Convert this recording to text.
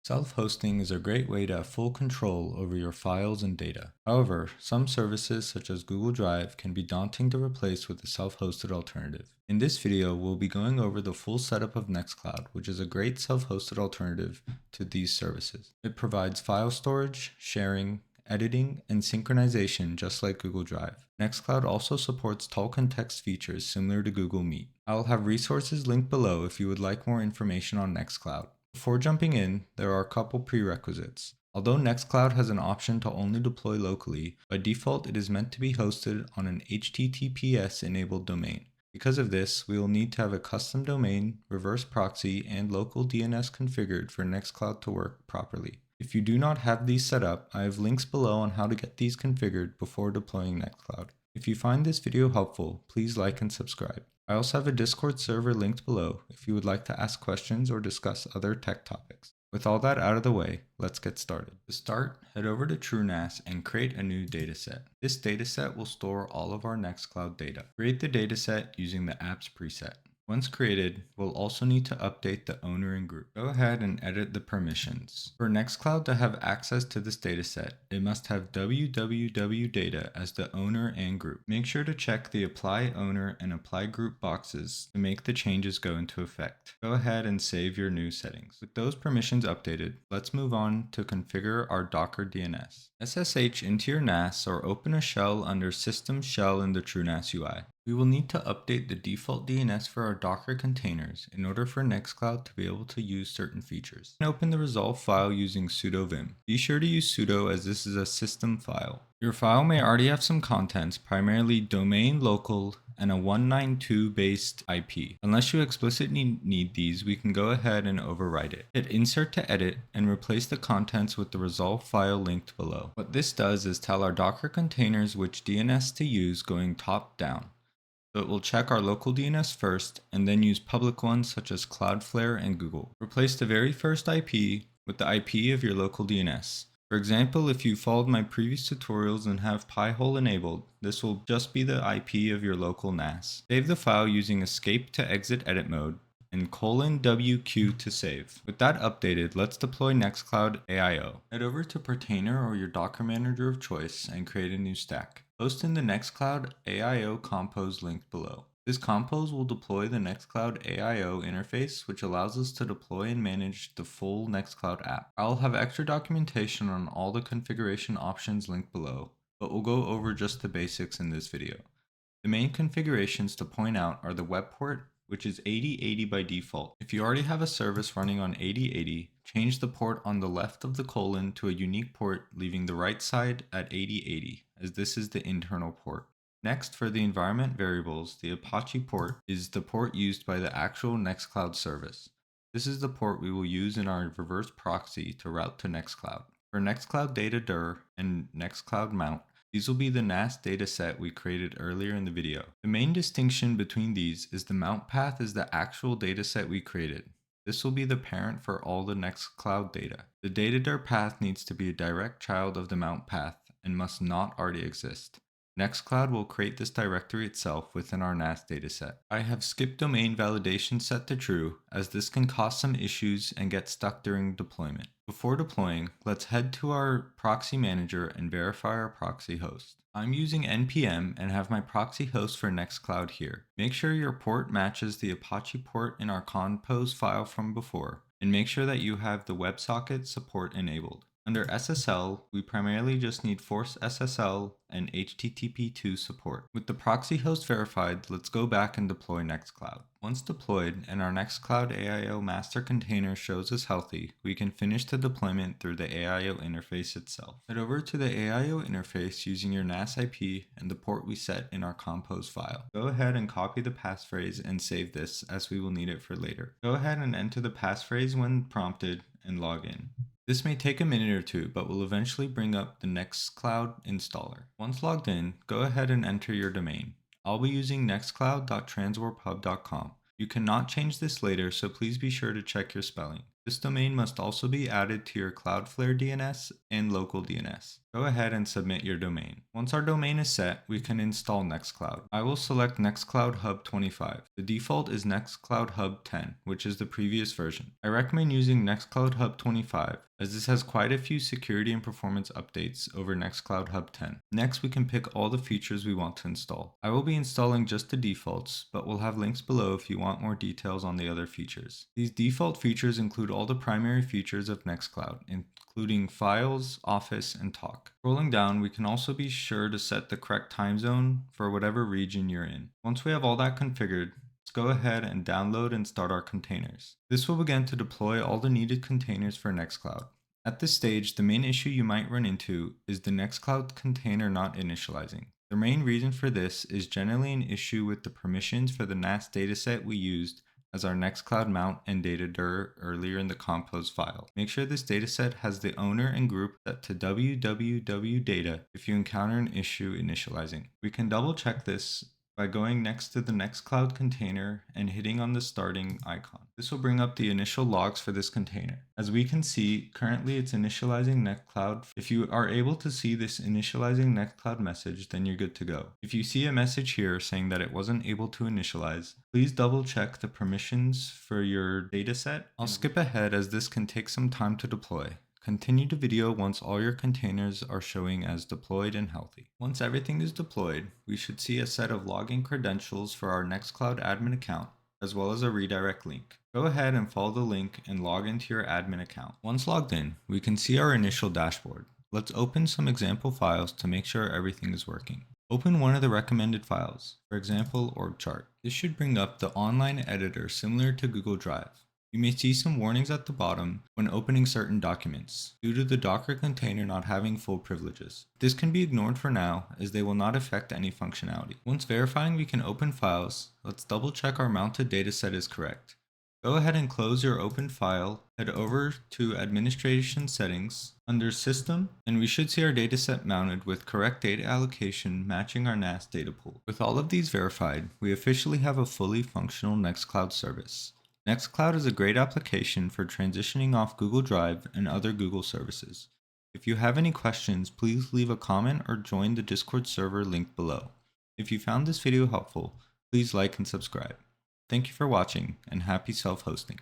Self-hosting is a great way to have full control over your files and data. However, some services such as Google Drive can be daunting to replace with a self-hosted alternative. In this video, we'll be going over the full setup of Nextcloud, which is a great self-hosted alternative to these services. It provides file storage, sharing, editing, and synchronization just like Google Drive. Nextcloud also supports talk and text features similar to Google Meet. I'll have resources linked below if you would like more information on Nextcloud. Before jumping in, there are a couple prerequisites. Although Nextcloud has an option to only deploy locally, by default it is meant to be hosted on an HTTPS-enabled domain. Because of this, we will need to have a custom domain, reverse proxy, and local DNS configured for Nextcloud to work properly. If you do not have these set up, I have links below on how to get these configured before deploying Nextcloud. If you find this video helpful, please like and subscribe. I also have a Discord server linked below if you would like to ask questions or discuss other tech topics. With all that out of the way, let's get started. To start, head over to TrueNAS and create a new dataset. This dataset will store all of our Nextcloud data. Create the dataset using the apps preset. Once created, we'll also need to update the owner and group. Go ahead and edit the permissions. For Nextcloud to have access to this dataset, it must have www data as the owner and group. Make sure to check the apply owner and apply group boxes to make the changes go into effect. Go ahead and save your new settings. With those permissions updated, let's move on to configure our Docker DNS. SSH into your NAS or open a shell under System Shell in the TrueNAS UI. We will need to update the default DNS for our Docker containers in order for Nextcloud to be able to use certain features. You can open the resolve file using sudo vim. Be sure to use sudo as this is a system file. Your file may already have some contents, primarily domain, local, and a 192 based IP. Unless you explicitly need these, we can go ahead and overwrite it. Hit insert to edit and replace the contents with the resolve file linked below. What this does is tell our Docker containers which DNS to use going top down. So it will check our local DNS first and then use public ones such as Cloudflare and Google. Replace the very first IP with the IP of your local DNS. For example, if you followed my previous tutorials and have Pi-hole enabled, this will just be the IP of your local NAS. Save the file using escape to exit edit mode and :wq to save. With that updated, let's deploy Nexcloud AIO. Head over to Pertainer or your Docker manager of choice and create a new stack. Post in the Nexcloud AIO compose linked below. This compose will deploy the Nexcloud AIO interface, which allows us to deploy and manage the full Nexcloud app. I'll have extra documentation on all the configuration options linked below, but we'll go over just the basics in this video. The main configurations to point out are the web port, which is 8080 by default. If you already have a service running on 8080, change the port on the left of the colon to a unique port, leaving the right side at 8080, as this is the internal port. Next, for the environment variables, the Apache port is the port used by the actual Nextcloud service. This is the port we will use in our reverse proxy to route to Nextcloud. For Nextcloud data dir and Nextcloud mount, these will be the NAS dataset we created earlier in the video. The main distinction between these is the mount path is the actual dataset we created. This will be the parent for all the Nextcloud data. The datadir path needs to be a direct child of the mount path and must not already exist. Nextcloud will create this directory itself within our NAS dataset. I have skipped domain validation set to true, as this can cause some issues and get stuck during deployment. Before deploying, let's head to our proxy manager and verify our proxy host. I'm using npm and have my proxy host for Nextcloud here. Make sure your port matches the Apache port in our compose file from before, and make sure that you have the WebSocket support enabled. Under SSL, we primarily just need Force SSL and HTTP2 support. With the proxy host verified, let's go back and deploy Nextcloud. Once deployed and our Nextcloud AIO master container shows us healthy, we can finish the deployment through the AIO interface itself. Head over to the AIO interface using your NAS IP and the port we set in our compose file. Go ahead and copy the passphrase and save this, as we will need it for later. Go ahead and enter the passphrase when prompted and log in. This may take a minute or two, but will eventually bring up the Nextcloud installer. Once logged in, go ahead and enter your domain. I'll be using nextcloud.transwarphub.com. You cannot change this later, so please be sure to check your spelling. This domain must also be added to your Cloudflare DNS and local DNS. Go ahead and submit your domain. Once our domain is set, we can install Nextcloud. I will select Nextcloud Hub 25. The default is Nextcloud Hub 10, which is the previous version. I recommend using Nextcloud Hub 25, as this has quite a few security and performance updates over Nextcloud Hub 10. Next, we can pick all the features we want to install. I will be installing just the defaults, but we'll have links below if you want more details on the other features. These default features include all the primary features of Nextcloud, including Files, Office, and Talk. Scrolling down, we can also be sure to set the correct time zone for whatever region you're in. Once we have all that configured, let's go ahead and download and start our containers. This will begin to deploy all the needed containers for Nextcloud. At this stage, the main issue you might run into is the Nextcloud container not initializing. The main reason for this is generally an issue with the permissions for the NAS dataset we used as our Nextcloud mount and data dir earlier in the compose file. Make sure this dataset has the owner and group set to www.data if you encounter an issue initializing. We can double check this by going next to the Nextcloud container and hitting on the starting icon. This will bring up the initial logs for this container. As we can see, currently it's initializing Nextcloud. If you are able to see this initializing Nextcloud message, then you're good to go. If you see a message here saying that it wasn't able to initialize, please double check the permissions for your dataset. I'll skip ahead as this can take some time to deploy. Continue the video once all your containers are showing as deployed and healthy. Once everything is deployed, we should see a set of login credentials for our Nextcloud admin account, as well as a redirect link. Go ahead and follow the link and log into your admin account. Once logged in, we can see our initial dashboard. Let's open some example files to make sure everything is working. Open one of the recommended files, for example, org chart. This should bring up the online editor similar to Google Drive. You may see some warnings at the bottom when opening certain documents, due to the Docker container not having full privileges. This can be ignored for now, as they will not affect any functionality. Once verifying we can open files, let's double check our mounted dataset is correct. Go ahead and close your open file, head over to Administration Settings, under System, and we should see our dataset mounted with correct data allocation matching our NAS data pool. With all of these verified, we officially have a fully functional Nextcloud service. Nextcloud is a great application for transitioning off Google Drive and other Google services. If you have any questions, please leave a comment or join the Discord server linked below. If you found this video helpful, please like and subscribe. Thank you for watching, and happy self-hosting.